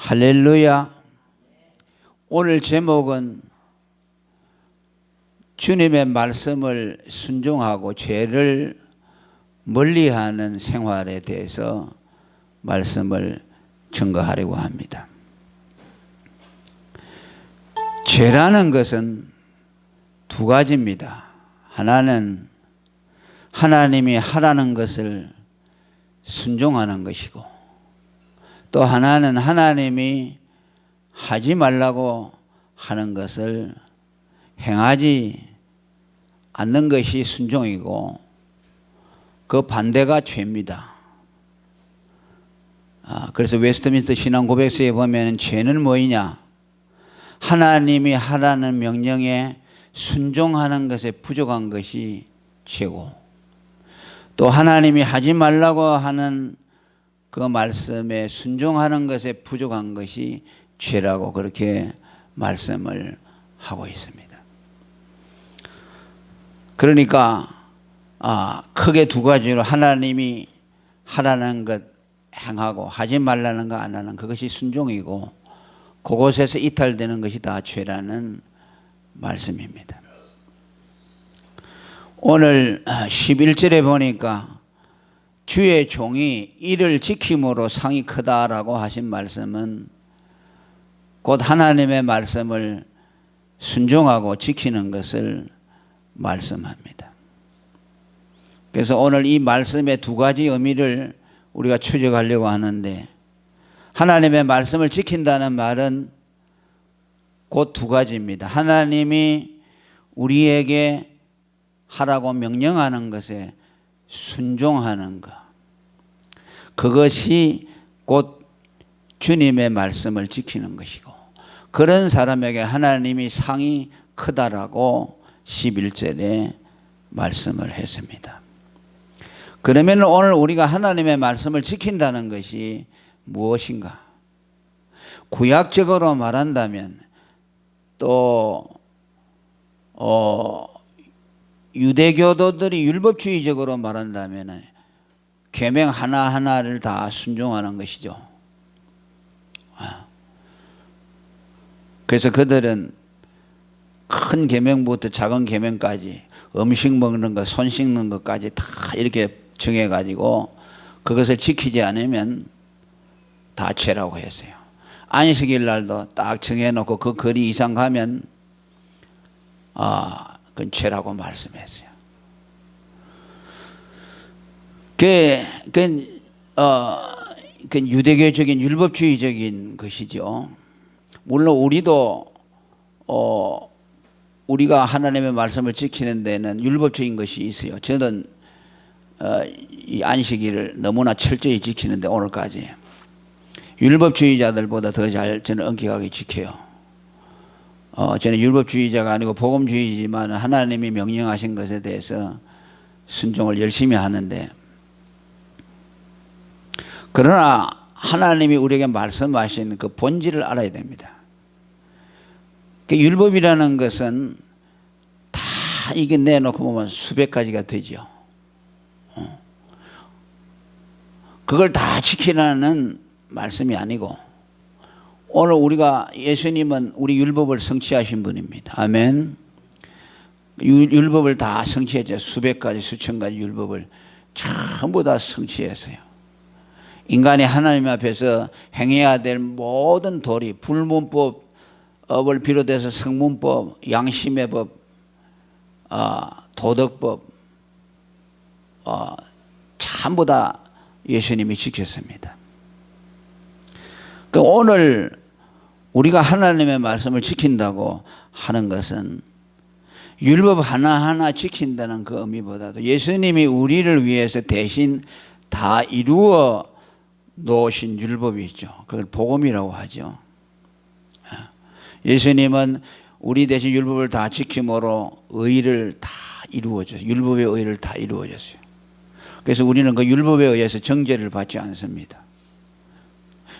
할렐루야. 오늘 제목은 주님의 말씀을 순종하고 죄를 멀리하는 생활에 대해서 말씀을 증거하려고 합니다. 죄라는 것은 두 가지입니다. 하나는 하나님이 하라는 것을 순종하는 것이고, 또 하나는 하나님이 하지 말라고 하는 것을 행하지 않는 것이 순종이고, 그 반대가 죄입니다. 그래서 웨스트민스터 신앙 고백서에 보면 죄는 뭐이냐? 하나님이 하라는 명령에 순종하는 것에 부족한 것이 죄고, 또 하나님이 하지 말라고 하는 그 말씀에 순종하는 것에 부족한 것이 죄라고 그렇게 말씀을 하고 있습니다. 그러니까 크게 두 가지로 하나님이 하라는 것 행하고 하지 말라는 거 안 하는 그것이 순종이고, 그곳에서 이탈되는 것이 다 죄라는 말씀입니다. 오늘 11절에 보니까 주의 종이 이를 지킴으로 상이 크다라고 하신 말씀은 곧 하나님의 말씀을 순종하고 지키는 것을 말씀합니다. 그래서 오늘 이 말씀의 두 가지 의미를 우리가 추적하려고 하는데, 하나님의 말씀을 지킨다는 말은 곧 두 가지입니다. 하나님이 우리에게 하라고 명령하는 것에 순종하는 것, 그것이 곧 주님의 말씀을 지키는 것이고, 그런 사람에게 하나님이 상이 크다라고 11절에 말씀을 했습니다. 그러면 오늘 우리가 하나님의 말씀을 지킨다는 것이 무엇인가? 구약적으로 말한다면, 또 유대교도들이 율법주의적으로 말한다면 계명 하나하나를 다 순종하는 것이죠. 그래서 그들은 큰 계명부터 작은 계명까지, 음식 먹는 것, 손 씻는 것까지 다 이렇게 정해가지고 그것을 지키지 않으면 다 죄라고 했어요. 안식일 날도 딱 정해놓고 그 거리 이상 가면 그건 죄라고 말씀했어요. 그 유대교적인 율법주의적인 것이죠. 물론 우리도 우리가 하나님의 말씀을 지키는 데는 율법적인 것이 있어요. 저는 이 안식일을 너무나 철저히 지키는데, 오늘까지 율법주의자들보다 더 잘 저는 엄격하게 지켜요. 저는 율법주의자가 아니고 복음주의지만 하나님이 명령하신 것에 대해서 순종을 열심히 하는데, 그러나 하나님이 우리에게 말씀하신 그 본질을 알아야 됩니다. 그 율법이라는 것은 다 이게 내놓고 보면 수백 가지가 되죠. 그걸 다 지키라는 말씀이 아니고, 오늘 우리가, 예수님은 우리 율법을 성취하신 분입니다. 아멘. 율법을 다 성취했죠. 수백 가지, 수천 가지 율법을 전부 다 성취했어요. 인간이 하나님 앞에서 행해야 될 모든 도리, 불문법을 비롯해서 성문법, 양심의 법, 도덕법, 전부 다 예수님이 지켰습니다. 오늘 우리가 하나님의 말씀을 지킨다고 하는 것은 율법 하나하나 지킨다는 그 의미보다도 예수님이 우리를 위해서 대신 다 이루어 놓으신 율법이 있죠. 그걸 복음이라고 하죠. 예수님은 우리 대신 율법을 다 지킴으로 의를 다 이루어졌어요. 율법의 의를 다 이루어졌어요. 그래서 우리는 그 율법에 의해서 정죄를 받지 않습니다.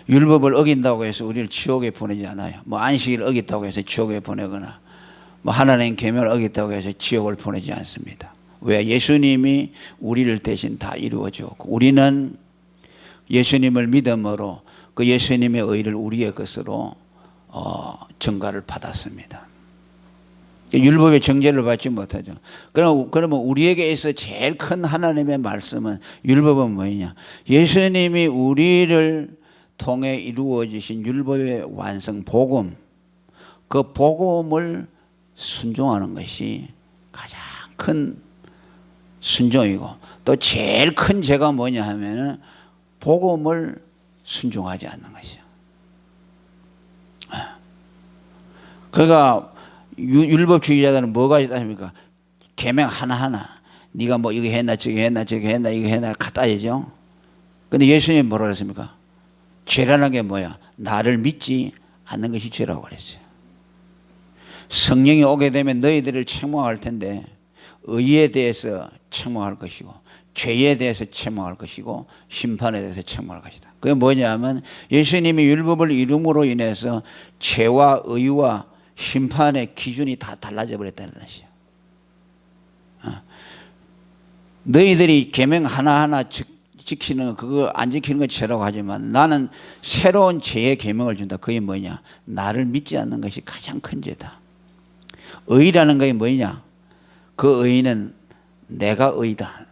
율법을 어긴다고 해서 우리를 지옥에 보내지 않아요. 안식일을 어겼다고 해서 지옥에 보내거나, 하나님 계명을 어겼다고 해서 지옥을 보내지 않습니다. 왜? 예수님이 우리를 대신 다 이루어 주었고, 우리는 예수님을 믿음으로 그 예수님의 의를 우리의 것으로 전가를 받았습니다. 율법의 정죄를 받지 못하죠. 그러면 우리에게 있어 제일 큰 하나님의 말씀은, 율법은 뭐냐? 예수님이 우리를 통해 이루어지신 율법의 완성, 복음, 그 복음을 순종하는 것이 가장 큰 순종이고, 또 제일 큰 죄가 뭐냐 하면은 복음을 순종하지 않는 것이요. 그러니까 율법주의자들은 뭐가 있다십니까? 계명 하나하나, 네가 뭐 이거 했나 저거 했나 저거 했나 이거 했나 갖다 야죠. 근데 예수님 뭐라 그랬습니까? 죄라는 게 뭐야? 나를 믿지 않는 것이 죄라고 그랬어요. 성령이 오게 되면 너희들을 책망할 텐데, 의에 대해서 책망할 것이고, 죄에 대해서 책망할 것이고, 심판에 대해서 책망할 것이다. 그게 뭐냐면 예수님이 율법을 이룸으로 인해서 죄와 의와 심판의 기준이 다 달라져 버렸다는 뜻이에요. 너희들이 계명 하나하나 지키는 그거 안 지키는 거 죄라고 하지만, 나는 새로운 죄의 계명을 준다. 그게 뭐냐? 나를 믿지 않는 것이 가장 큰 죄다. 의라는 것이 뭐냐? 그 의는 내가 의다.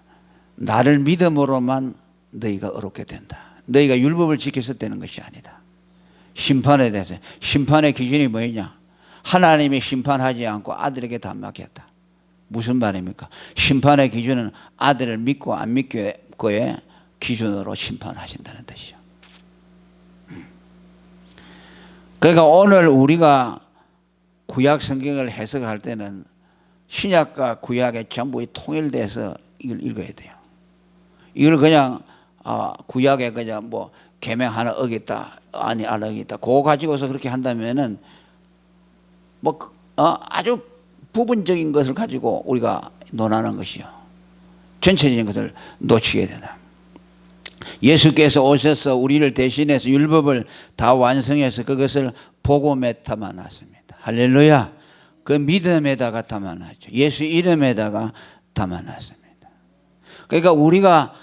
나를 믿음으로만 너희가 의롭게 된다. 너희가 율법을 지켜서 되는 것이 아니다. 심판에 대해서, 심판의 기준이 뭐냐? 하나님이 심판하지 않고 아들에게 다 맡겼다. 무슨 말입니까? 심판의 기준은 아들을 믿고 안 믿고의 기준으로 심판하신다는 뜻이죠. 그러니까 오늘 우리가 구약 성경을 해석할 때는 신약과 구약의 전부 통일돼서 이걸 읽어야 돼요. 이걸 그냥 구약에 그냥 뭐 계명 하나 어겼다, 아니 안 어겼다, 그거 가지고서 그렇게 한다면은 뭐 아주 부분적인 것을 가지고 우리가 논하는 것이요, 전체적인 것을 놓치게 되다. 예수께서 오셔서 우리를 대신해서 율법을 다 완성해서 그것을 복음에 담아놨습니다. 할렐루야. 그 믿음에다가 담아놨죠. 예수 이름에다가 담아놨습니다. 그러니까 우리가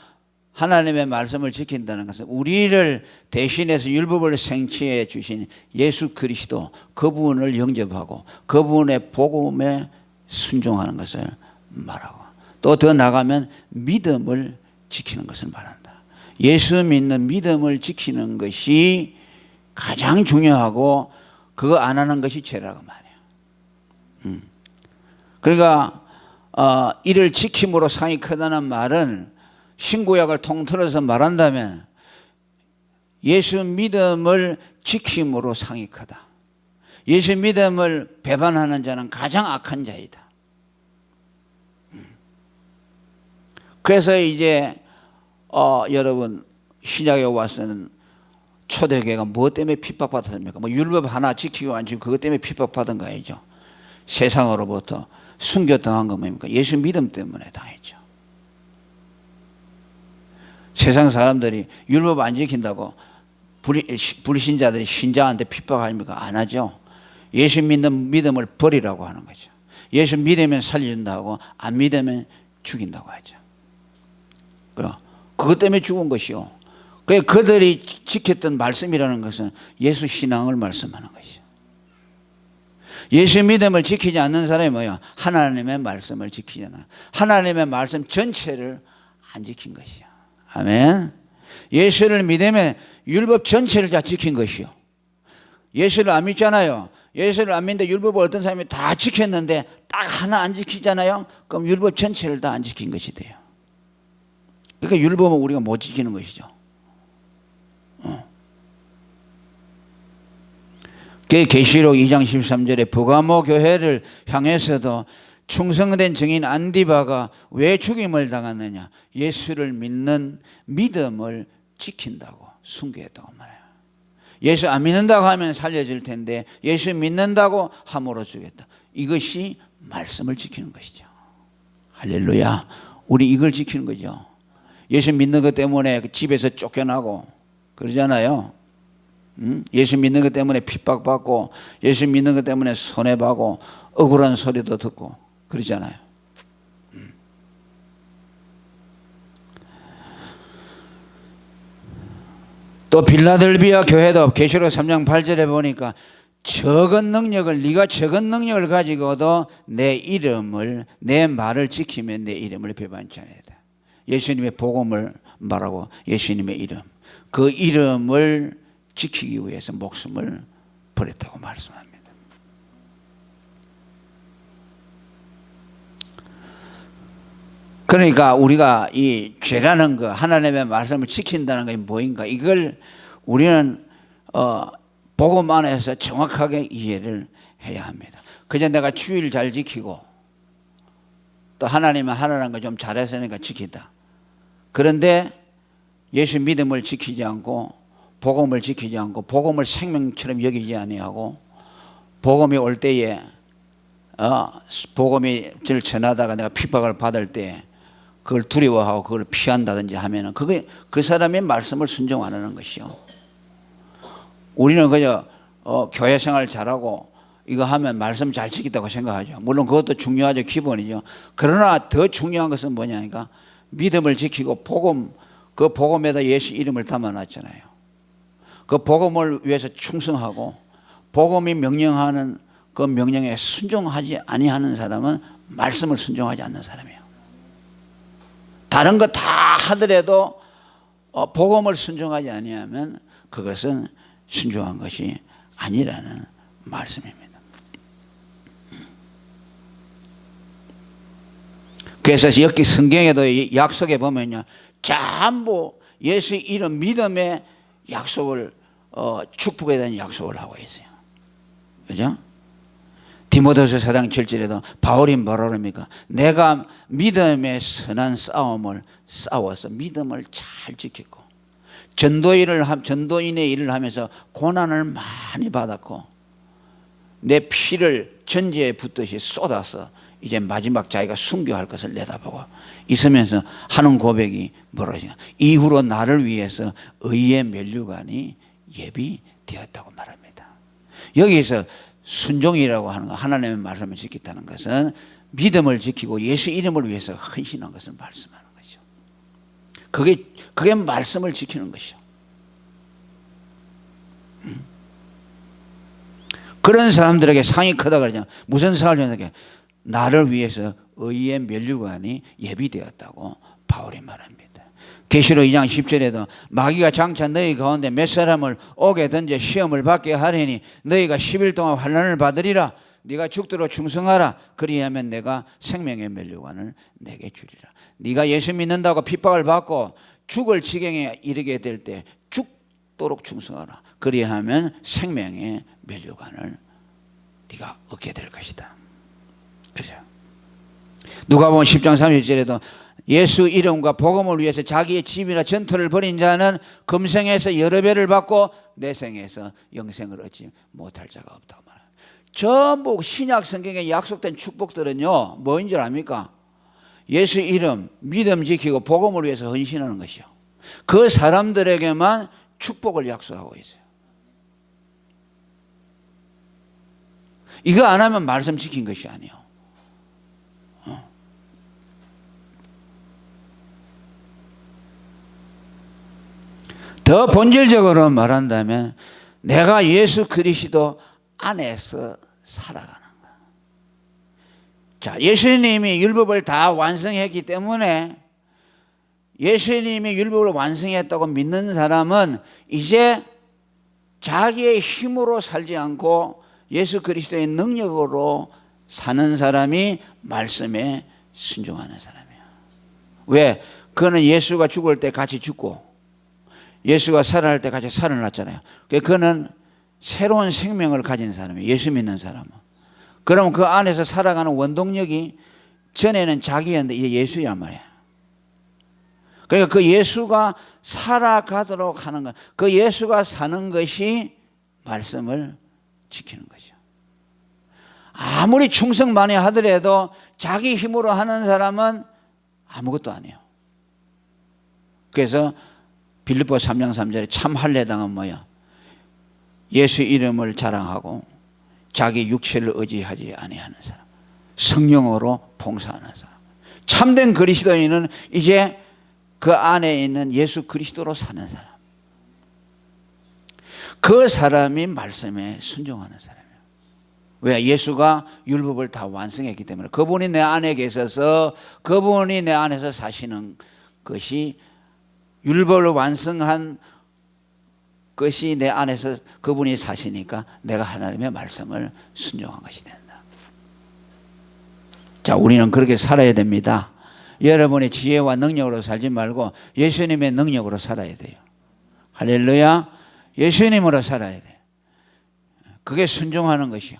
하나님의 말씀을 지킨다는 것은 우리를 대신해서 율법을 생취해 주신 예수 그리스도, 그분을 영접하고 그분의 복음에 순종하는 것을 말하고, 또 더 나가면 믿음을 지키는 것을 말한다. 예수 믿는 믿음을 지키는 것이 가장 중요하고, 그거 안 하는 것이 죄라고 말이에요. 그러니까 이를 지킴으로 상이 크다는 말은, 신구약을 통틀어서 말한다면 예수 믿음을 지킴으로 상이 크다. 예수 믿음을 배반하는 자는 가장 악한 자이다. 그래서 이제 여러분, 신약에 와서는 초대교회가 뭐 때문에 핍박받았습니까? 뭐 율법 하나 지키고 안 지키고 그것 때문에 핍박받은 거 아니죠. 세상으로부터 순교당한 거 뭡니까? 예수 믿음 때문에 당했죠. 세상 사람들이 율법 안 지킨다고 불신자들이 신자한테 핍박합니까? 안 하죠. 예수 믿는 믿음을 버리라고 하는 거죠. 예수 믿으면 살려준다고, 안 믿으면 죽인다고 하죠. 그것 때문에 죽은 것이요. 그들이 지켰던 말씀이라는 것은 예수 신앙을 말씀하는 것이죠. 예수 믿음을 지키지 않는 사람이 뭐야? 하나님의 말씀을 지키지 않아. 하나님의 말씀 전체를 안 지킨 것이요. 아멘. 예수를 믿으면 율법 전체를 다 지킨 것이요. 예수를 안 믿잖아요. 예수를 안 믿는데 율법을 어떤 사람이 다 지켰는데 딱 하나 안 지키잖아요. 그럼 율법 전체를 다 안 지킨 것이 돼요. 그러니까 율법은 우리가 못 지키는 것이죠. 계시록 2장 13절에 버가모 교회를 향해서도 충성된 증인 안디바가 왜 죽임을 당했느냐? 예수를 믿는 믿음을 지킨다고, 순교했다고 말해요. 예수 안 믿는다고 하면 살려질 텐데 예수 믿는다고 함으로 죽였다. 이것이 말씀을 지키는 것이죠. 할렐루야. 우리 이걸 지키는 거죠. 예수 믿는 것 때문에 집에서 쫓겨나고 그러잖아요. 예수 믿는 것 때문에 핍박받고, 예수 믿는 것 때문에 손해보고, 억울한 소리도 듣고 그러잖아요. 또 빌라델비아 교회도 계시록 3장 8절에 보니까 적은 능력을 네가 적은 능력을 가지고도 내 이름을 내 말을 지키면 내 이름을 배반치 아니하다. 예수님의 복음을 말하고 예수님의 이름 그 이름을 지키기 위해서 목숨을 버렸다고 말씀합니다. 그러니까 우리가 이 죄라는 거 하나님의 말씀을 지킨다는 것이 뭐인가 이걸 우리는 복음 안에서 정확하게 이해를 해야 합니다. 그저 내가 주일 잘 지키고 또 하나님은 하라는 거 좀 잘했으니까 지키다. 그런데 예수 믿음을 지키지 않고 복음을 지키지 않고 복음을 생명처럼 여기지 아니하고 복음이 올 때에 복음이 절 전하다가 내가 핍박을 받을 때 그걸 두려워하고 그걸 피한다든지 하면은 그게 그 사람의 말씀을 순종 안 하는 것이요. 우리는 그저 교회 생활 잘하고 이거 하면 말씀 잘 지키다고 생각하죠. 물론 그것도 중요하죠. 기본이죠. 그러나 더 중요한 것은 뭐냐니까 믿음을 지키고 복음 그 복음에다 예수 이름을 담아놨잖아요. 그 복음을 위해서 충성하고 복음이 명령하는 그 명령에 순종하지 아니하는 사람은 말씀을 순종하지 않는 사람이에요. 다른 거 다 하더라도 복음을 순종하지 아니하면 그것은 순종한 것이 아니라는 말씀입니다. 그래서 여기 성경에도 약속에 보면요 전부 예수 이름 믿음의 약속을 축복에 대한 약속을 하고 있어요. 그죠? 디모데후서 4장 7절에도 바울이 뭐라 그럽니까? 내가 믿음의 선한 싸움을 싸워서 믿음을 잘 지켰고 전도인의 일을 하면서 고난을 많이 받았고 내 피를 전제에 붓듯이 쏟아서 이제 마지막 자기가 순교할 것을 내다보고 있으면서 하는 고백이 뭐라냐? 이후로 나를 위해서 의의 면류관이 예비되었다고 말합니다. 여기서 순종이라고 하는 거 하나님의 말씀을 지켰다는 것은 믿음을 지키고 예수 이름을 위해서 헌신한 것을 말씀하는 거죠. 그게 말씀을 지키는 것이죠. 그런 사람들에게 상이 크다 그러냐? 무슨 상을 주냐? 나를 위해서 의의 면류관이 예비되었다고 바울이 말합니다. 계시록 2장 10절에도 마귀가 장차 너희 가운데 몇 사람을 옥에 던져 시험을 받게 하리니 너희가 10일 동안 환난을 받으리라. 네가 죽도록 충성하라. 그리하면 내가 생명의 면류관을 내게 주리라. 네가 예수 믿는다고 핍박을 받고 죽을 지경에 이르게 될 때 죽도록 충성하라. 그리하면 생명의 면류관을 네가 얻게 될 것이다. 그죠? 누가복음 10장 30절에도 예수 이름과 복음을 위해서 자기의 집이나 전토를 벌인 자는 금생에서 여러 배를 받고 내생에서 영생을 얻지 못할 자가 없다고 말해요. 전부 신약 성경에 약속된 축복들은요 뭐인 줄 압니까? 예수 이름 믿음 지키고 복음을 위해서 헌신하는 것이요. 그 사람들에게만 축복을 약속하고 있어요. 이거 안 하면 말씀 지킨 것이 아니에요. 더 본질적으로 말한다면 내가 예수 그리스도 안에서 살아가는 것. 자, 예수님이 율법을 다 완성했기 때문에 예수님이 율법을 완성했다고 믿는 사람은 이제 자기의 힘으로 살지 않고 예수 그리스도의 능력으로 사는 사람이 말씀에 순종하는 사람이에요. 왜? 그는 예수가 죽을 때 같이 죽고 예수가 살아날 때 같이 살아났잖아요. 그는 새로운 생명을 가진 사람이에요. 예수 믿는 사람은. 그럼 그 안에서 살아가는 원동력이 전에는 자기였는데 이제 예수란 말이에요. 그러니까 그 예수가 살아가도록 하는 것, 그 예수가 사는 것이 말씀을 지키는 거죠. 아무리 충성 많이 하더라도 자기 힘으로 하는 사람은 아무것도 아니에요. 그래서 빌립보 3장 3절에 참 할례당은 뭐야? 예수 이름을 자랑하고 자기 육체를 의지하지 아니하는 사람, 성령으로 봉사하는 사람. 참된 그리스도인은 이제 그 안에 있는 예수 그리스도로 사는 사람. 그 사람이 말씀에 순종하는 사람이에요. 왜? 예수가 율법을 다 완성했기 때문에. 그분이 내 안에 계셔서 그분이 내 안에서 사시는 것이, 율법을 완성한 것이 내 안에서 그분이 사시니까 내가 하나님의 말씀을 순종한 것이 된다. 자, 우리는 그렇게 살아야 됩니다. 여러분의 지혜와 능력으로 살지 말고 예수님의 능력으로 살아야 돼요. 할렐루야. 예수님으로 살아야 돼요. 그게 순종하는 것이요.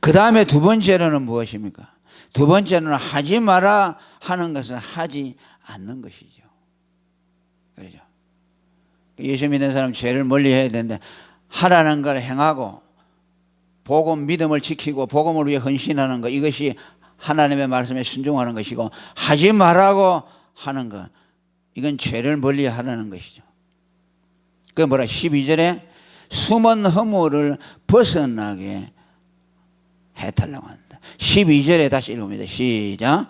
그 다음에 두 번째로는 무엇입니까? 두 번째는 하지 마라 하는 것은 하지 않는 것이죠. 그렇죠? 예수 믿는 사람 죄를 멀리 해야 되는데 하라는 걸 행하고 복음 믿음을 지키고 복음을 위해 헌신하는 것, 이것이 하나님의 말씀에 순종하는 것이고, 하지 말라고 하는 것, 이건 죄를 멀리 하라는 것이죠. 그 뭐라 12절에 숨은 허물을 벗어나게 해달라고 합니다. 12절에 다시 읽습니다. 시작.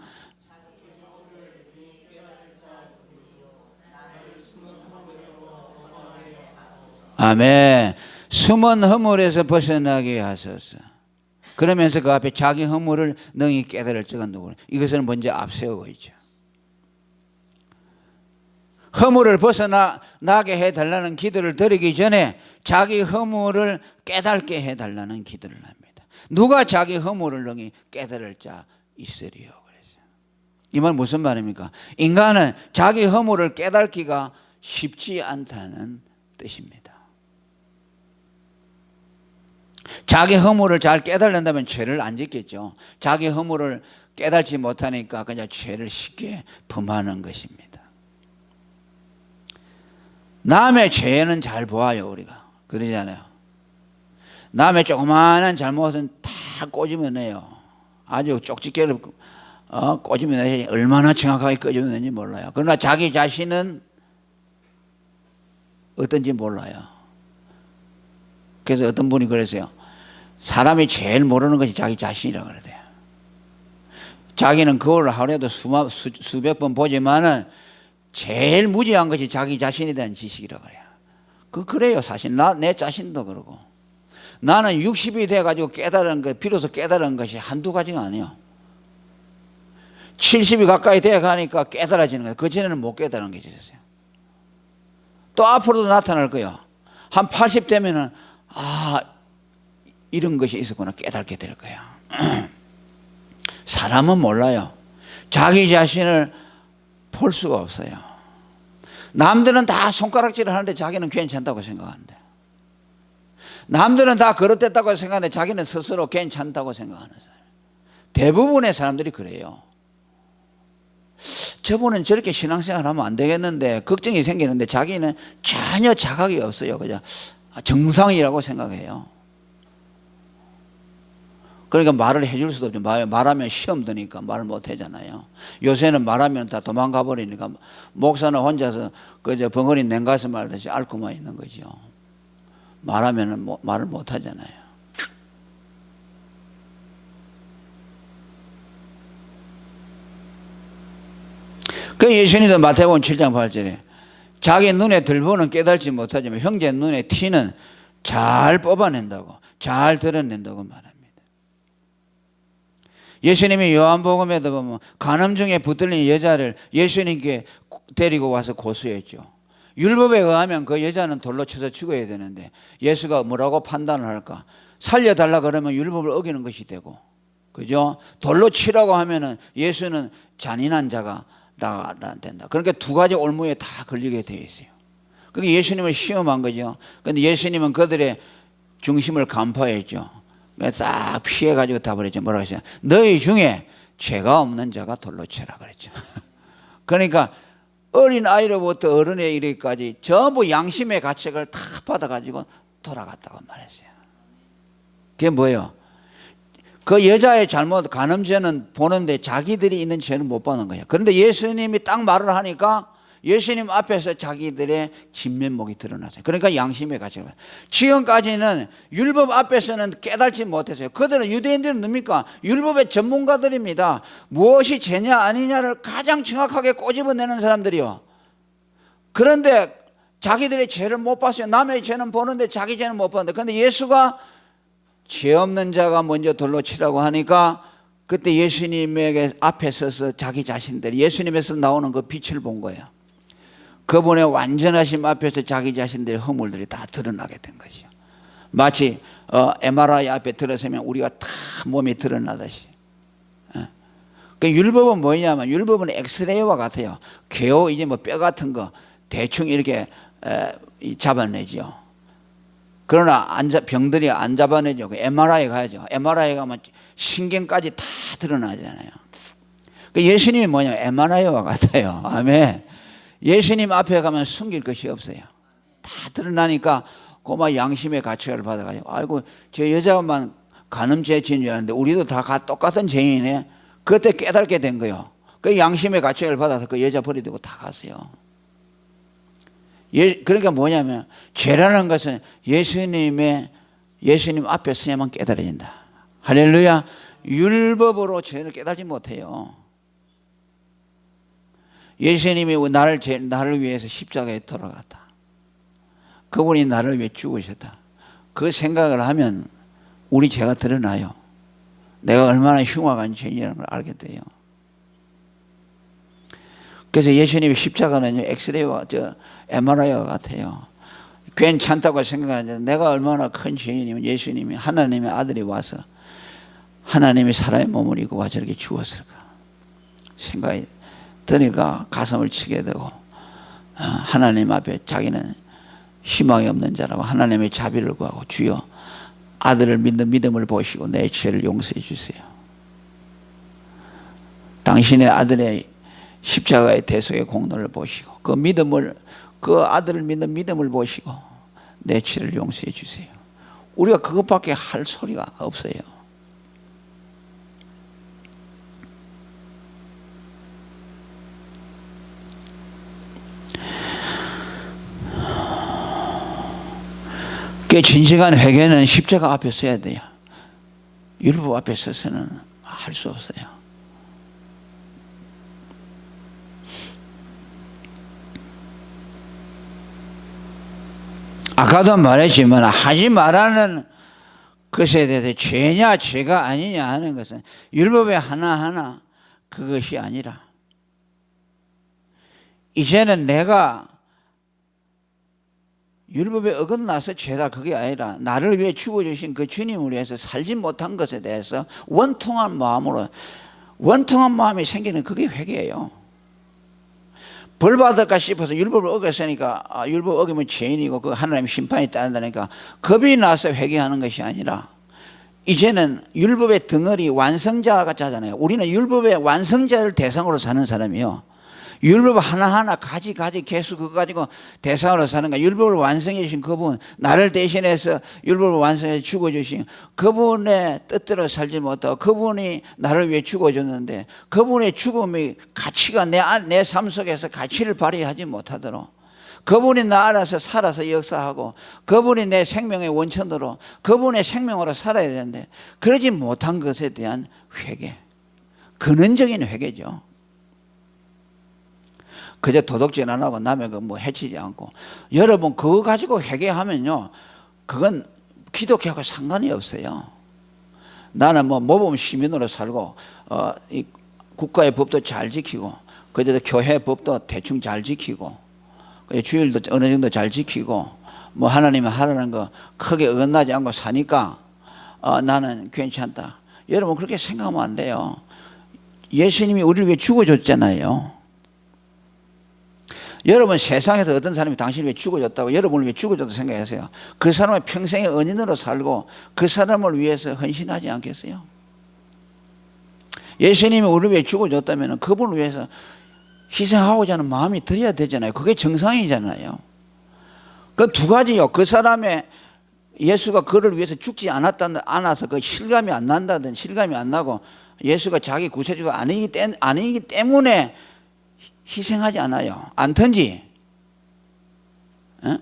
아멘. 숨은 허물에서 벗어나게 하소서. 그러면서 그 앞에 자기 허물을 능히 깨달을 자가 누구냐. 이것을 먼저 앞세우고 있죠. 허물을 벗어나게 해달라는 기도를 드리기 전에 자기 허물을 깨닫게 해달라는 기도를 합니다. 누가 자기 허물을 능히 깨달을 자 있으리요. 이 말 무슨 말입니까? 인간은 자기 허물을 깨닫기가 쉽지 않다는 뜻입니다. 자기 허물을 잘 깨달는다면 죄를 안 짓겠죠. 자기 허물을 깨달지 못하니까 그냥 죄를 쉽게 범하는 것입니다. 남의 죄는 잘 보아요, 우리가. 그러잖아요. 남의 조그마한 잘못은 다 꼬집어내요. 아주 쪽집게를 꼬집어내야 얼마나 정확하게 꼬집어내는지 몰라요. 그러나 자기 자신은 어떤지 몰라요. 그래서 어떤 분이 그랬어요. 사람이 제일 모르는 것이 자기 자신이라고 그러대요. 자기는 거울을 하루에도 수백 번 보지만은 제일 무지한 것이 자기 자신에 대한 지식이라고 그래요. 그래요. 사실 내 자신도 그러고. 나는 60이 돼가지고 깨달은 것, 비로소 깨달은 것이 한두 가지가 아니에요. 70이 가까이 돼가니까 깨달아지는 거예요. 그전에는 못 깨달은 게 있었어요. 또 앞으로도 나타날 거예요. 한 80 되면은 이런 것이 있었구나 깨닫게 될 거예요. 사람은 몰라요. 자기 자신을 볼 수가 없어요. 남들은 다 손가락질을 하는데 자기는 괜찮다고 생각하는데, 남들은 다 그릇됐다고 생각하는데 자기는 스스로 괜찮다고 생각하는 사람. 대부분의 사람들이 그래요. 저분은 저렇게 신앙생활 하면 안 되겠는데 걱정이 생기는데 자기는 전혀 자각이 없어요. 그냥 정상이라고 생각해요. 그러니까 말을 해줄 수도 없죠. 말하면 시험 드니까 말을 못 하잖아요. 요새는 말하면 다 도망가 버리니까 목사는 혼자서 그저 벙어리 냉가슴 말듯이 앓고만 있는 거죠. 말하면 말을 못 하잖아요. 그 예수님도 마태복음 7장 8절에 자기 눈에 들보는 깨달지 못하지만 형제 눈에 티는 잘 뽑아낸다고, 잘 드러낸다고 말합니다. 예수님이 요한복음에도 보면 간음 중에 붙들린 여자를 예수님께 데리고 와서 고소했죠. 율법에 의하면 그 여자는 돌로 쳐서 죽어야 되는데 예수가 뭐라고 판단을 할까? 살려달라 그러면 율법을 어기는 것이 되고, 그죠? 돌로 치라고 하면은 예수는 잔인한 자가 된다. 그러니까 두 가지 올무에 다 걸리게 되어 있어요. 그게 예수님을 시험한 거죠. 그런데 예수님은 그들의 중심을 간파했죠. 싹 피해가지고 다 버렸죠. 뭐라고 했어요? 너희 중에 죄가 없는 자가 돌로 쳐라 그랬죠. 그러니까 어린 아이로부터 어른에 이르기까지 전부 양심의 가책을 다 받아가지고 돌아갔다고 말했어요. 그게 뭐예요? 그 여자의 잘못, 간음죄는 보는데 자기들이 있는 죄는 못 보는 거예요. 그런데 예수님이 딱 말을 하니까 예수님 앞에서 자기들의 진면목이 드러났어요. 그러니까 양심의 가책을 받아요. 지금까지는 율법 앞에서는 깨달지 못했어요. 그들은, 유대인들은 뭡니까? 율법의 전문가들입니다. 무엇이 죄냐 아니냐를 가장 정확하게 꼬집어내는 사람들이요. 그런데 자기들의 죄를 못 봤어요. 남의 죄는 보는데 자기 죄는 못 봤는데, 그런데 예수가 죄 없는 자가 먼저 돌로 치라고 하니까 그때 예수님에게 앞에 서서 자기 자신들이 예수님에서 나오는 그 빛을 본 거예요. 그분의 완전하심 앞에서 자기 자신들의 허물들이 다 드러나게 된 것이죠. 마치 MRI 앞에 들어서면 우리가 다 몸이 드러나듯이. 그 율법은 뭐냐면, 율법은 엑스레이와 같아요. 개오 이제 뭐 뼈 같은 거 대충 이렇게 잡아내죠. 그러나 병들이 안 잡아내죠. 그 MRI 가야죠. MRI 가면 신경까지 다 드러나잖아요. 그 예수님이 뭐냐면 MRI와 같아요. 아멘. 예수님 앞에 가면 숨길 것이 없어요. 다 드러나니까 고마 양심의 가책을 받아가지고, 아이고 저 여자만 간음죄 지은 줄 알았는데 우리도 다 똑같은 죄인이네. 그때 깨닫게 된 거예요. 그 양심의 가책을 받아서 그 여자 버리고 다 갔어요. 그러니까 뭐냐면, 죄라는 것은 예수님 앞에 서야만 깨달아진다. 할렐루야. 율법으로 죄를 깨달지 못해요. 예수님이 나를 위해서 십자가에 돌아갔다. 그분이 나를 위해 죽으셨다. 그 생각을 하면 우리 죄가 드러나요. 내가 얼마나 흉악한 죄인이라는 걸 알게 돼요. 그래서 예수님의 십자가는 엑스레이와 MRI와 같아요. 괜찮다고 생각하는데, 내가 얼마나 큰 죄인이면 예수님이, 하나님의 아들이 와서 하나님이 사람의 몸을 입고 와 저렇게 죽었을까 생각이 드니까 가슴을 치게 되고, 하나님 앞에 자기는 희망이 없는 자라고 하나님의 자비를 구하고, 주여 아들을 믿는 믿음을 보시고 내 죄를 용서해 주세요. 당신의 아들의 십자가의 대속의 공로를 보시고 그 아들을 믿는 믿음을 보시고 내 죄를 용서해 주세요. 우리가 그것밖에 할 소리가 없어요. 그 진정한 회개는 십자가 앞에 서야 돼요. 율법 앞에 서서는 할 수 없어요. 아까도 말했지만, 하지 말라는 것에 대해서 죄냐 죄가 아니냐 하는 것은 율법의 하나하나 그것이 아니라, 이제는 내가 율법에 어긋나서 죄다 그게 아니라 나를 위해 죽어주신 그 주님을 위해서 살지 못한 것에 대해서 원통한 마음이 생기는 그게 회개예요. 벌 받을까 싶어서 율법을 어겼으니까 율법 어기면 죄인이고 그 하나님 심판이 따른다니까 겁이 나서 회개하는 것이 아니라, 이제는 율법의 덩어리 완성자가 자잖아요. 우리는 율법의 완성자를 대상으로 사는 사람이요. 율법 하나하나 가지 계속 그거 가지고 대상으로 사는 거야. 율법을 완성해 주신 그분, 나를 대신해서 율법을 완성해 죽어주신 그분의 뜻대로 살지 못하고, 그분이 나를 위해 죽어줬는데 그분의 죽음이 가치가 내 삶 속에서 가치를 발휘하지 못하도록, 그분이 나 안에서 살아서 역사하고 그분이 내 생명의 원천으로 그분의 생명으로 살아야 되는데, 그러지 못한 것에 대한 회개, 근원적인 회개죠. 그저 도덕질 안 하고 남의 거 뭐 해치지 않고. 여러분 그거 가지고 회개하면요, 그건 기독교하고 상관이 없어요. 나는 뭐 모범 시민으로 살고 이 국가의 법도 잘 지키고, 그래도 교회 법도 대충 잘 지키고, 주일도 어느 정도 잘 지키고, 뭐 하나님이 하라는 거 크게 어긋나지 않고 사니까 나는 괜찮다. 여러분 그렇게 생각하면 안 돼요. 예수님이 우리를 위해 죽어줬잖아요. 여러분 세상에서 어떤 사람이 당신을 위해 죽어줬다고, 여러분을 위해 죽어줬다고 생각하세요? 그 사람은 평생의 은인으로 살고 그 사람을 위해서 헌신하지 않겠어요? 예수님이 우리를 위해 죽어줬다면 그분을 위해서 희생하고자 하는 마음이 들어야 되잖아요. 그게 정상이잖아요. 그 두 가지요. 그 사람의 예수가 그를 위해서 죽지 않아서 그 실감이 안 난다든 실감이 안 나고, 예수가 자기 구세주가 아니기 때문에 희생하지 않아요. 않든지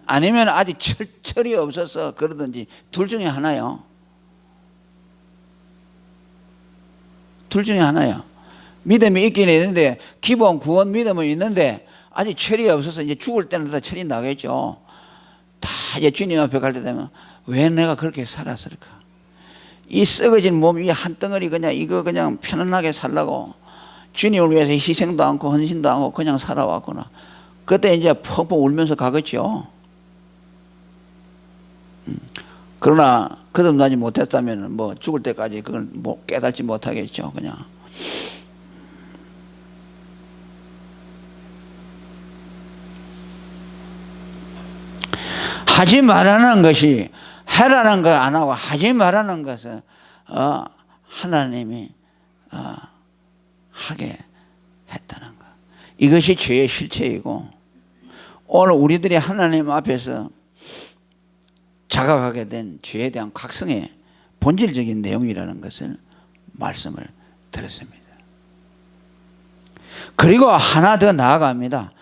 아니면 아직 철이 없어서 그러든지, 둘 중에 하나요. 둘 중에 하나요. 믿음이 있긴 있는데, 기본 구원 믿음은 있는데 아직 철이 없어서 이제 죽을 때는 다 철이 나겠죠. 다 이제 주님 앞에 갈 때 되면 왜 내가 그렇게 살았을까? 이 썩어진 몸 이 한 덩어리 그냥 이거 그냥 편안하게 살라고 주님을 위해서 희생도 않고 헌신도 않고 그냥 살아왔구나. 그때 이제 펑펑 울면서 가겠죠. 그러나 거듭나지 못했다면 뭐 죽을 때까지 그걸 뭐 깨닫지 못하겠죠. 그냥. 하지 말라는 것이 해라는 거 안 하고 하지 말라는 것은 하나님이 하게 했다는 거. 이것이 죄의 실체이고 오늘 우리들이 하나님 앞에서 자각하게 된 죄에 대한 각성의 본질적인 내용이라는 것을 말씀을 드렸습니다. 그리고 하나 더 나아갑니다.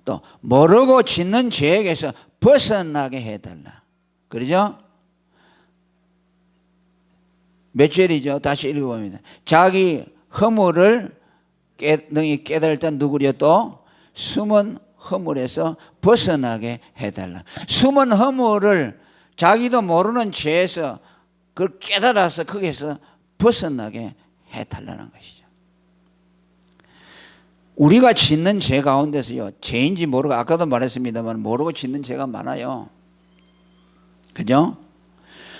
또 모르고 짓는 죄에게서 벗어나게 해달라. 그러죠? 몇 절이죠? 다시 읽어봅니다. 자기 허물을 너희 깨달을 때 누구려 또 숨은 허물에서 벗어나게 해달라. 숨은 허물을 자기도 모르는 죄에서 그걸 깨달아서 거기에서 벗어나게 해달라는 것이죠. 우리가 짓는 죄 가운데서요, 죄인지 모르고 아까도 말했습니다만 모르고 짓는 죄가 많아요. 그죠?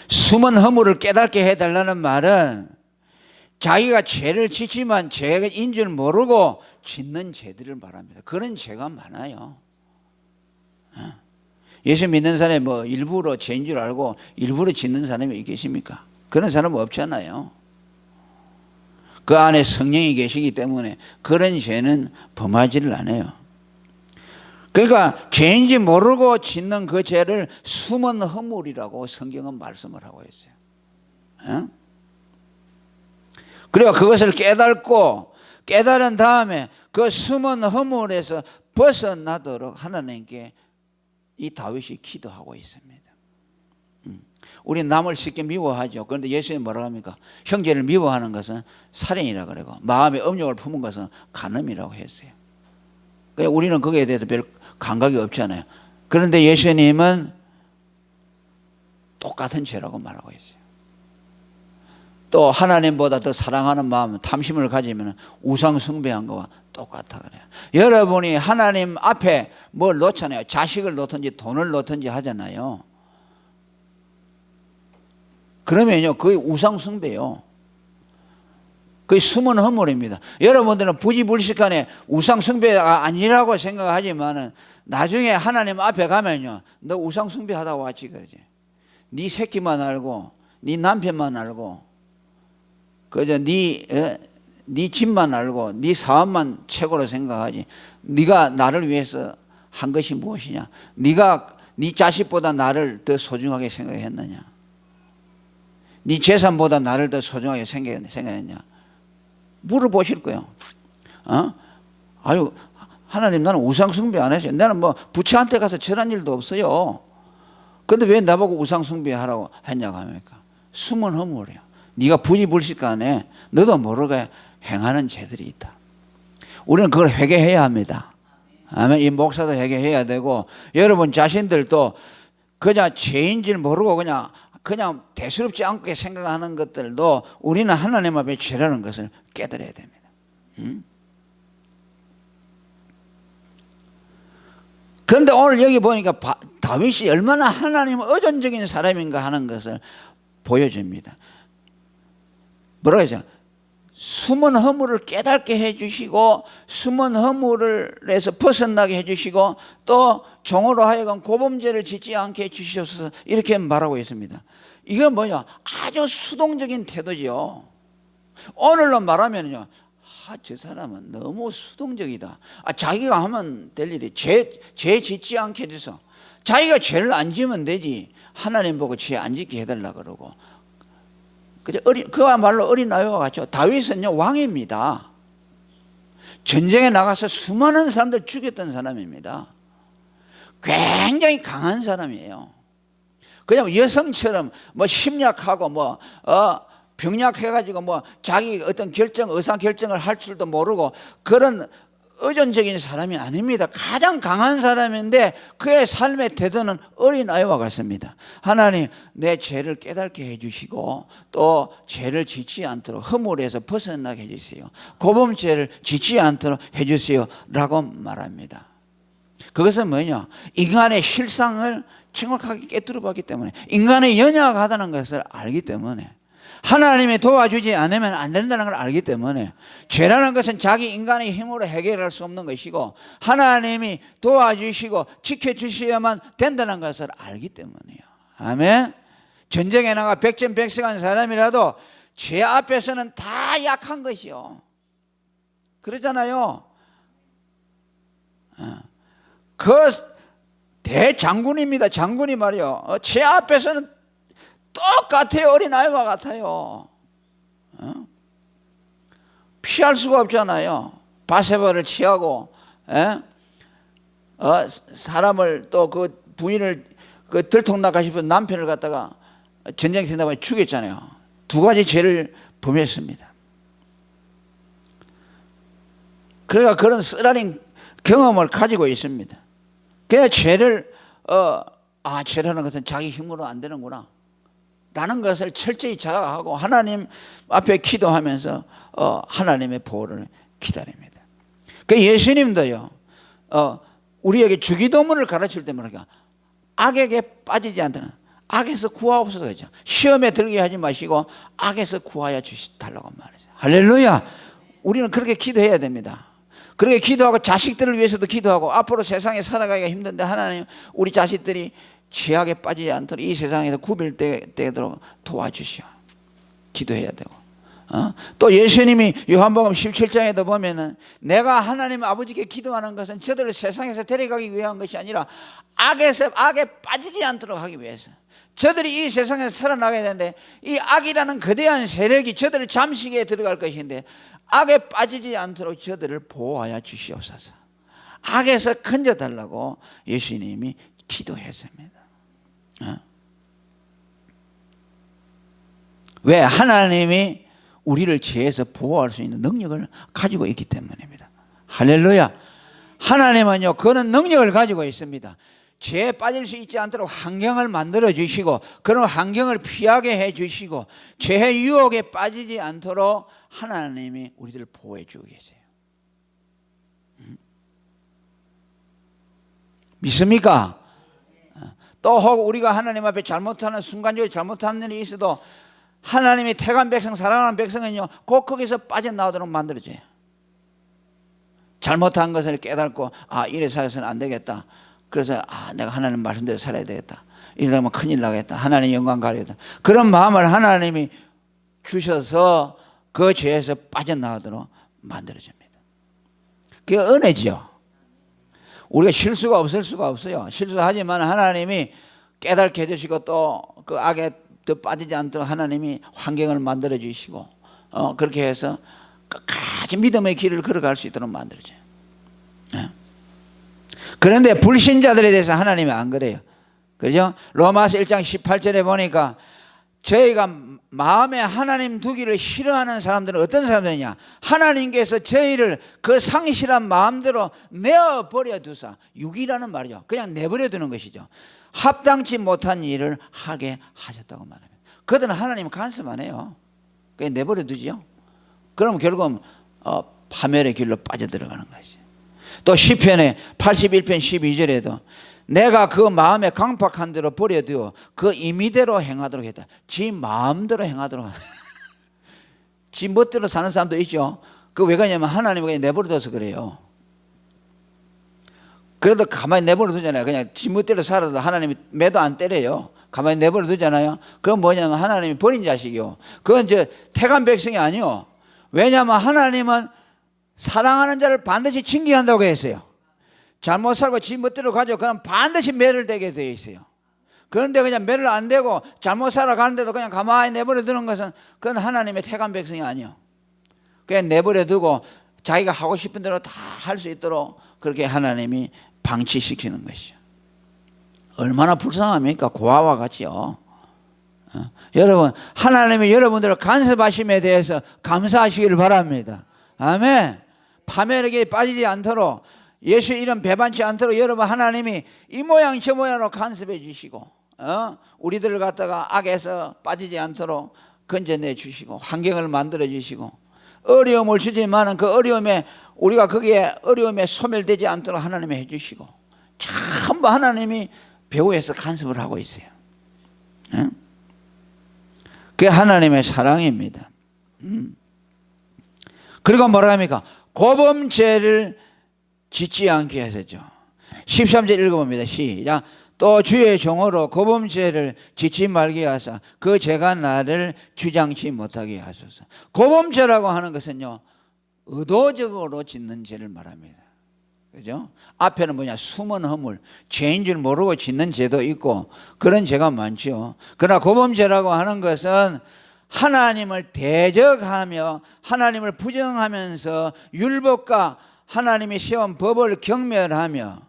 숨은 허물을 깨닫게 해달라는 말은 자기가 죄를 짓지만 죄인 줄 모르고 짓는 죄들을 말합니다. 그런 죄가 많아요. 예수 믿는 사람이 뭐 일부러 죄인 줄 알고 일부러 짓는 사람이 계십니까? 그런 사람은 없잖아요. 그 안에 성령이 계시기 때문에 그런 죄는 범하지를 않아요. 그러니까 죄인지 모르고 짓는 그 죄를 숨은 허물이라고 성경은 말씀을 하고 있어요. 그리고 그것을 깨달은 다음에 그 숨은 허물에서 벗어나도록 하나님께 이 다윗이 기도하고 있습니다. 우리 남을 쉽게 미워하죠. 그런데 예수님이 뭐라고 합니까? 형제를 미워하는 것은 살인이라 그러고 마음에 음욕을 품은 것은 간음이라고 했어요. 그러니까 우리는 거기에 대해서 별 감각이 없잖아요. 그런데 예수님은 똑같은 죄라고 말하고 있어요. 또 하나님보다 더 사랑하는 마음, 탐심을 가지면 우상 숭배한 거와 똑같아 그래요. 여러분이 하나님 앞에 뭘 놓잖아요. 자식을 놓든지 돈을 놓든지 하잖아요. 그러면요, 그게 우상 숭배요. 그게 숨은 허물입니다. 여러분들은 부지불식간에 우상 숭배가 아니라고 생각하지만은 나중에 하나님 앞에 가면요, 너 우상 숭배하다고 왔지 그러지. 네 새끼만 알고, 네 남편만 알고, 그저 네 집만 알고, 네 사업만 최고로 생각하지. 네가 나를 위해서 한 것이 무엇이냐? 네가 네 자식보다 나를 더 소중하게 생각했느냐? 네 재산보다 나를 더 소중하게 생각했냐? 물어보실 거예요. 아유, 하나님, 나는 우상 숭배 안 했어요. 나는 뭐 부처한테 가서 절한 일도 없어요. 근데 왜 나보고 우상 숭배하라고 했냐고 합니까? 숨은 허물이에요. 네가 부지불식간에 너도 모르게 행하는 죄들이 있다. 우리는 그걸 회개해야 합니다. 아멘. 이 목사도 회개해야 되고 여러분 자신들도 그냥 죄인 줄 모르고 그냥 대수롭지 않게 생각하는 것들도 우리는 하나님 앞에 죄라는 것을 깨달아야 됩니다. 그런데 오늘 여기 보니까 다윗이 얼마나 하나님 의존적인 사람인가 하는 것을 보여줍니다. 뭐라고 했죠? 숨은 허물을 깨닫게 해주시고 숨은 허물에서 벗어나게 해주시고 또 종으로 하여금 고범죄를 짓지 않게 해주시옵소서 이렇게 말하고 있습니다. 이건 뭐냐? 아주 수동적인 태도죠. 오늘로 말하면요, 저 사람은 너무 수동적이다. 자기가 하면 될 일이 죄 짓지 않게 돼서 자기가 죄를 안 지으면 되지. 하나님 보고 죄 안 짓게 해달라 그러고. 그야말로 어린아이와 같죠. 다윗은요, 왕입니다. 전쟁에 나가서 수많은 사람들 죽였던 사람입니다. 굉장히 강한 사람이에요. 그냥 여성처럼 뭐 심약하고 병약해가지고 뭐 자기 어떤 의사 결정을 할 줄도 모르고 그런 의존적인 사람이 아닙니다. 가장 강한 사람인데 그의 삶의 태도는 어린아이와 같습니다. 하나님, 내 죄를 깨닫게 해주시고 또 죄를 짓지 않도록 허물에서 벗어나게 해주세요. 고범죄를 짓지 않도록 해주세요 라고 말합니다. 그것은 뭐냐? 인간의 실상을 정확하게 깨뜨려 봤기 때문에, 인간의 연약하다는 것을 알기 때문에, 하나님이 도와주지 않으면 안 된다는 걸 알기 때문에, 죄라는 것은 자기 인간의 힘으로 해결할 수 없는 것이고 하나님이 도와주시고 지켜주셔야만 된다는 것을 알기 때문이에요. 아멘. 전쟁에 나가 백전백승한 사람이라도 죄 앞에서는 다 약한 것이요. 그러잖아요. 그 대장군입니다. 장군이 말이요, 죄 앞에서는 똑같아요. 어린아이와 같아요. 피할 수가 없잖아요. 바세바를 취하고 사람을 또 그 부인을 그 들통나가 싶은 남편을 갖다가 전쟁터에 나가 죽였잖아요. 두 가지 죄를 범했습니다. 그러니까 그런 쓰라린 경험을 가지고 있습니다. 그래서 죄를 죄라는 것은 자기 힘으로 안 되는구나 라는 것을 철저히 자각하고 하나님 앞에 기도하면서 하나님의 보호를 기다립니다. 그 예수님도요, 우리에게 주기도문을 가르칠 때 말이야, 악에게 빠지지 않도록 악에서 구하옵소서 그러죠. 시험에 들게 하지 마시고 악에서 구하여 주시달라고 말이죠. 할렐루야. 우리는 그렇게 기도해야 됩니다. 그렇게 기도하고 자식들을 위해서도 기도하고, 앞으로 세상에 살아가기가 힘든데 하나님, 우리 자식들이 죄악에 빠지지 않도록 이 세상에서 구별되도록 도와주시오. 기도해야 되고, 또 예수님이 요한복음 17장에도 보면은 내가 하나님 아버지께 기도하는 것은 저들을 세상에서 데려가기 위한 것이 아니라 악에 빠지지 않도록 하기 위해서, 저들이 이 세상에서 살아나가야 되는데 이 악이라는 거대한 세력이 저들을 잠식에 들어갈 것인데 악에 빠지지 않도록 저들을 보호하여 주시옵소서. 악에서 건져달라고 예수님이 기도했습니다. 왜? 하나님이 우리를 죄에서 보호할 수 있는 능력을 가지고 있기 때문입니다. 할렐루야. 하나님은요, 그런 능력을 가지고 있습니다. 죄에 빠질 수 있지 않도록 환경을 만들어 주시고, 그런 환경을 피하게 해 주시고, 죄의 유혹에 빠지지 않도록 하나님이 우리들을 보호해 주고 계세요. 믿습니까? 또 혹 우리가 하나님 앞에 잘못하는, 순간적으로 잘못하는 일이 있어도 하나님이 택한 백성, 사랑하는 백성은요, 꼭 거기서 빠져나오도록 만들어줘요. 잘못한 것을 깨닫고 이래 살아서는 안 되겠다. 그래서 내가 하나님 말씀대로 살아야 되겠다. 이러다면 큰일 나겠다. 하나님 영광 가려다. 그런 마음을 하나님이 주셔서 그 죄에서 빠져나오도록 만들어줍니다. 그게 은혜죠. 우리가 실수가 없을 수가 없어요. 실수하지만 하나님이 깨닫게 해주시고 또 그 악에 더 빠지지 않도록 하나님이 환경을 만들어 주시고 그렇게 해서 끝까지 믿음의 길을 걸어갈 수 있도록 만들어줘요. 그런데 불신자들에 대해서 하나님이 안 그래요. 그죠? 로마서 1장 18절에 보니까 저희가 마음에 하나님 두기를 싫어하는 사람들은 어떤 사람들이냐? 하나님께서 저희를 그 상실한 마음대로 내어버려 두사, 육이라는 말이죠. 그냥 내버려 두는 것이죠. 합당치 못한 일을 하게 하셨다고 말합니다. 그들은 하나님 간섭 안 해요. 그냥 내버려 두죠. 그럼 결국은 파멸의 길로 빠져들어가는 것이죠. 또 시편의 81편 12절에도 내가 그 마음에 강팍한 대로 버려두어 그 임의대로 행하도록 했다. 지 마음대로 행하도록. 지 멋대로 사는 사람도 있죠. 그 왜 그러냐면 하나님이 그냥 내버려둬서 그래요. 그래도 가만히 내버려두잖아요. 그냥 지 멋대로 살아도 하나님이 매도 안 때려요. 가만히 내버려두잖아요. 그건 뭐냐면 하나님이 버린 자식이요. 그건 이제 택한 백성이 아니요. 왜냐하면 하나님은 사랑하는 자를 반드시 징계한다고 했어요. 잘못 살고 지 멋대로 가죠. 그럼 반드시 매를 대게 되어 있어요. 그런데 그냥 매를 안 대고 잘못 살아가는데도 그냥 가만히 내버려 두는 것은 그건 하나님의 택한 백성이 아니요. 그냥 내버려 두고 자기가 하고 싶은 대로 다 할 수 있도록 그렇게 하나님이 방치시키는 것이죠. 얼마나 불쌍합니까? 고아와 같이요. 여러분, 하나님이 여러분들을 간섭하심에 대해서 감사하시기를 바랍니다. 아멘. 파멸에게 빠지지 않도록, 예수 이름 배반치 않도록 여러분 하나님이 이 모양 저 모양으로 간섭해 주시고, 우리들을 갖다가 악에서 빠지지 않도록 건져내 주시고, 환경을 만들어 주시고, 어려움을 주지만은 그 어려움에 우리가 거기에 어려움에 소멸되지 않도록 하나님이 해주시고, 전부 하나님이 배후에서 간섭을 하고 있어요. 그게 하나님의 사랑입니다. 그리고 뭐라 합니까? 고범죄를 짓지 않게 하셨죠. 13절 읽어봅니다. 시작. 또 주의 종으로 고범죄를 짓지 말게 하사 그 죄가 나를 주장치 못하게 하소서. 고범죄라고 하는 것은요, 의도적으로 짓는 죄를 말합니다. 그죠? 앞에는 뭐냐, 숨은 허물, 죄인 줄 모르고 짓는 죄도 있고 그런 죄가 많죠. 그러나 고범죄라고 하는 것은 하나님을 대적하며 하나님을 부정하면서 율법과 하나님이 세운 법을 경멸하며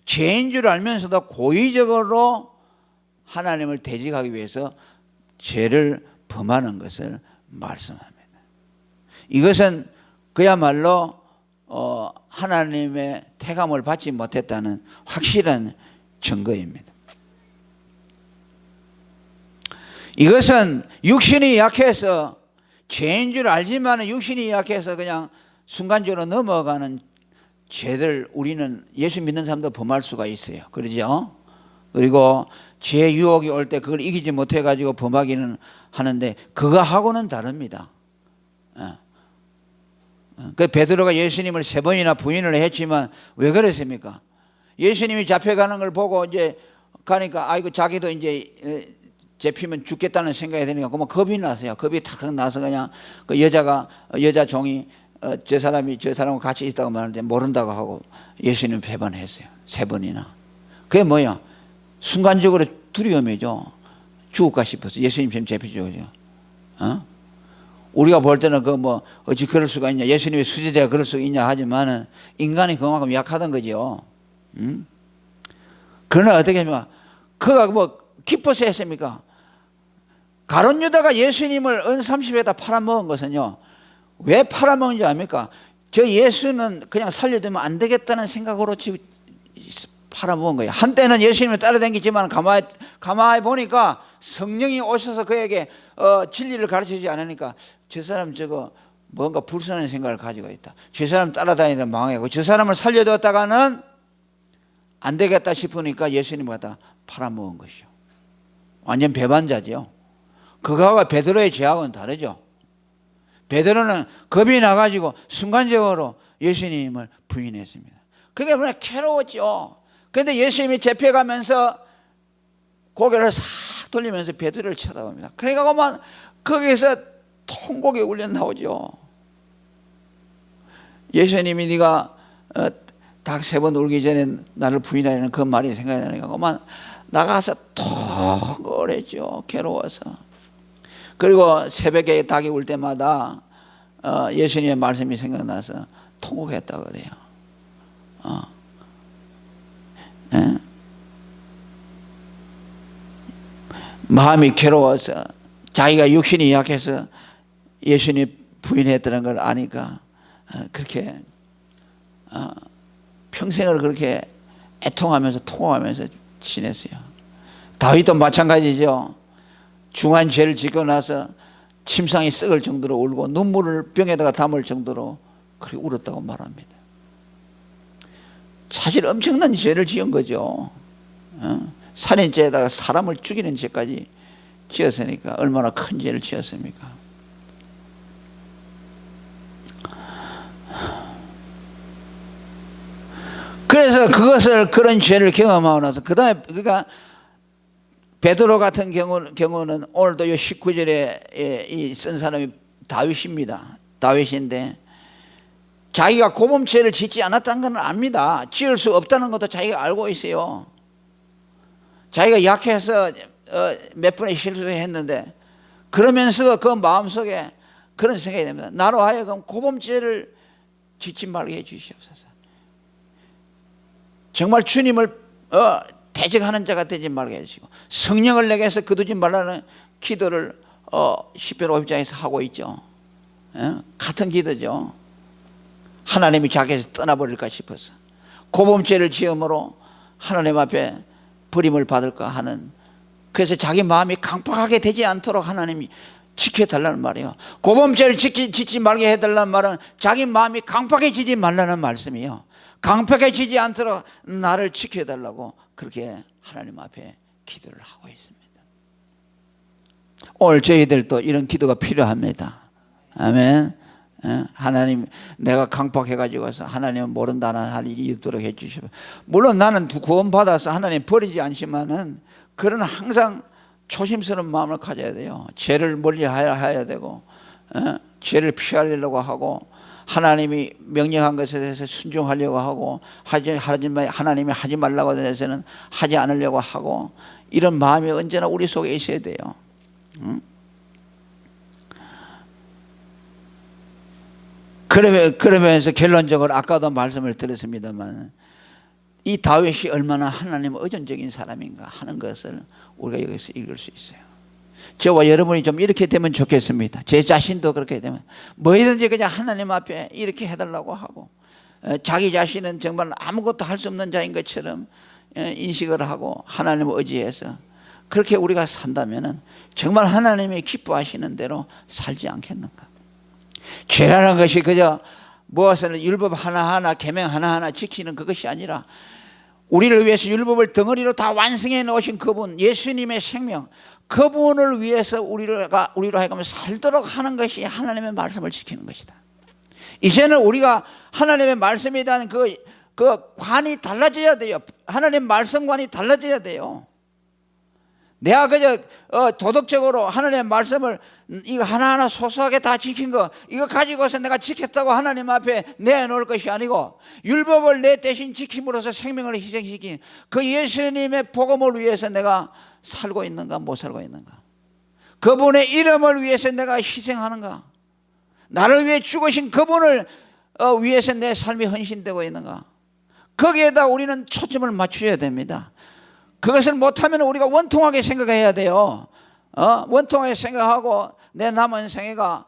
죄인 줄 알면서도 고의적으로 하나님을 대적하기 위해서 죄를 범하는 것을 말씀합니다. 이것은 그야말로 하나님의 택함을 받지 못했다는 확실한 증거입니다. 이것은 육신이 약해서, 죄인 줄 알지만 육신이 약해서 그냥 순간적으로 넘어가는 죄들, 우리는 예수 믿는 사람도 범할 수가 있어요. 그러죠? 그리고 죄 유혹이 올 때 그걸 이기지 못해가지고 범하기는 하는데 그거하고는 다릅니다. 그 베드로가 예수님을 3번이나 부인을 했지만 왜 그랬습니까? 예수님이 잡혀가는 걸 보고 이제 가니까 아이고 자기도 이제 잡히면 죽겠다는 생각이 드니까 그만 겁이 나서요. 겁이 탁 나서 그냥 그 여자 종이 저 사람이 저 사람과 같이 있다고 말하는데 모른다고 하고 예수님 배반했어요. 3번이나. 그게 뭐야? 순간적으로 두려움이죠. 죽을까 싶어서. 예수님 지금 잡히죠. 우리가 볼 때는 그 뭐 어찌 그럴 수가 있냐, 예수님의 수제자가 그럴 수 있냐 하지만은 인간이 그만큼 약하던 거죠. 그러나 어떻게 하면 그가 뭐 기뻐서 했습니까? 가룟 유다가 예수님을 은 30에다 팔아먹은 것은요, 왜 팔아먹은지 압니까? 저 예수는 그냥 살려두면 안 되겠다는 생각으로 팔아먹은 거예요. 한때는 예수님을 따라다니지만 가만히 보니까 성령이 오셔서 그에게 진리를 가르치지 않으니까 저 사람 저거 뭔가 불순한 생각을 가지고 있다. 저 사람 따라다니다 망하고 저 사람을 살려두었다가는 안 되겠다 싶으니까 예수님을 갖다 팔아먹은 것이죠. 완전 배반자죠. 그거하고 베드로의 죄하고는 다르죠. 베드로는 겁이 나가지고 순간적으로 예수님을 부인했습니다. 그게 뭐냐, 괴로웠죠. 그런데 예수님이 잡혀가면서 고개를 싹 돌리면서 베드로를 쳐다봅니다. 그러니까 그만 거기에서 통곡이 울려 나오죠. 예수님이 네가 닭 3번 울기 전에 나를 부인하려는 그 말이 생각이 나니까 그만 나가서 통곡을 했죠. 괴로워서. 그리고 새벽에 닭이 울 때마다 예수님의 말씀이 생각나서 통곡했다고 그래요. 마음이 괴로워서, 자기가 육신이 약해서 예수님 부인했다는 걸 아니까 그렇게 평생을 그렇게 애통하면서 통곡하면서 지냈어요. 다윗도 마찬가지죠. 중한 죄를 짓고 나서 침상이 썩을 정도로 울고 눈물을 병에다가 담을 정도로 그렇게 울었다고 말합니다. 사실 엄청난 죄를 지은 거죠. 살인죄에다가 사람을 죽이는 죄까지 지었으니까 얼마나 큰 죄를 지었습니까? 그래서 그런 죄를 경험하고 나서 그 다음에 그러니까 베드로 같은 경우는 오늘도 이 19절에 쓴 사람이 다윗입니다. 다윗인데 자기가 고범죄를 짓지 않았다는 건 압니다. 지을 수 없다는 것도 자기가 알고 있어요. 자기가 약해서 몇 번의 실수했는데 그러면서도 그 마음속에 그런 생각이 듭니다. 나로 하여금 고범죄를 짓지 말게 해 주시옵소서. 정말 주님을 대적하는 자가 되지 말게 해주시고 성령을 내게서 거두지 말라는 기도를 시편 50장에서 하고 있죠. 같은 기도죠. 하나님이 자기에서 떠나버릴까 싶어서 고범죄를 지음으로 하나님 앞에 버림을 받을까 하는, 그래서 자기 마음이 강팍하게 되지 않도록 하나님이 지켜달라는 말이에요. 고범죄를 짓지 말게 해달라는 말은 자기 마음이 강팍해지지 말라는 말씀이에요. 강팍해지지 않도록 나를 지켜달라고 그렇게 하나님 앞에 기도를 하고 있습니다. 오늘 저희들도 이런 기도가 필요합니다. 아멘. 하나님, 내가 강팍해가지고서 하나님은 모른다는 할 일이 있도록 해주시고, 물론 나는 구원받아서 하나님 버리지 않지만은 그런 항상 조심스러운 마음을 가져야 돼요. 죄를 멀리해야 되고, 죄를 피하려고 하고, 하나님이 명령한 것에 대해서 순종하려고 하고, 하나님이 하지 말라고 해서는 하지 않으려고 하고, 이런 마음이 언제나 우리 속에 있어야 돼요. 그러면서 결론적으로 아까도 말씀을 드렸습니다만, 이 다윗이 얼마나 하나님 의존적인 사람인가 하는 것을 우리가 여기서 읽을 수 있어요. 저와 여러분이 좀 이렇게 되면 좋겠습니다. 제 자신도 그렇게 되면 뭐든지 그냥 하나님 앞에 이렇게 해달라고 하고, 자기 자신은 정말 아무것도 할 수 없는 자인 것처럼 인식을 하고 하나님을 의지해서 그렇게 우리가 산다면 정말 하나님이 기뻐하시는 대로 살지 않겠는가. 죄라는 것이 그저 무엇을 율법 하나하나 계명 하나하나 지키는 그것이 아니라, 우리를 위해서 율법을 덩어리로 다 완성해 놓으신 그분, 예수님의 생명, 그분을 위해서 우리로 하여금 살도록 하는 것이 하나님의 말씀을 지키는 것이다. 이제는 우리가 하나님의 말씀에 대한 그 관이 달라져야 돼요. 하나님 말씀관이 달라져야 돼요. 내가 그저 도덕적으로 하나님의 말씀을 이거 하나하나 소소하게 다 지킨 거, 이거 가지고서 내가 지켰다고 하나님 앞에 내놓을 것이 아니고, 율법을 내 대신 지킴으로써 생명을 희생시킨 그 예수님의 복음을 위해서 내가 살고 있는가 못 살고 있는가, 그분의 이름을 위해서 내가 희생하는가, 나를 위해 죽으신 그분을 위해서 내 삶이 헌신되고 있는가, 거기에다 우리는 초점을 맞춰야 됩니다. 그것을 못하면 우리가 원통하게 생각해야 돼요. 원통하게 생각하고 내 남은 생애가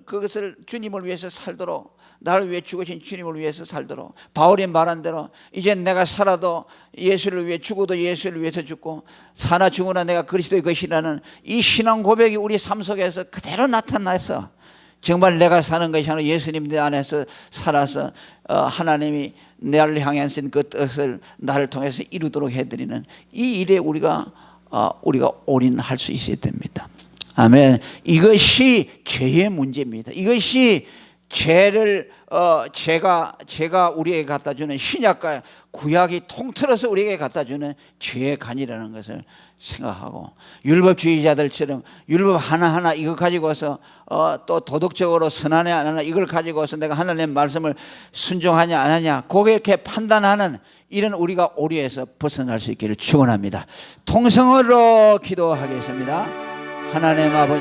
그것을 주님을 위해서 살도록, 나를 위해 죽으신 주님을 위해서 살도록, 바울이 말한 대로 이제 내가 살아도 예수를 위해, 죽어도 예수를 위해서 죽고, 사나 죽으나 내가 그리스도의 것이라는 이 신앙 고백이 우리 삶 속에서 그대로 나타나서 정말 내가 사는 것이 아니라 예수님 내 안에서 살아서 하나님이 나를 향하신 그 뜻을 나를 통해서 이루도록 해드리는 이 일에 우리가 올인할 수 있어야 됩니다. 아멘. 이것이 죄의 문제입니다. 이것이 죄가 우리에게 갖다주는, 신약과 구약이 통틀어서 우리에게 갖다주는 죄의 간이라는 것을 생각하고, 율법주의자들처럼 율법 하나하나 이거 가지고서 또 도덕적으로 선하냐 안 하냐 이걸 가지고서 내가 하나님의 말씀을 순종하냐 안 하냐 그렇게 판단하는 이런 우리가 오류에서 벗어날 수 있기를 축원합니다. 통성으로 기도하겠습니다. 하나님 아버지,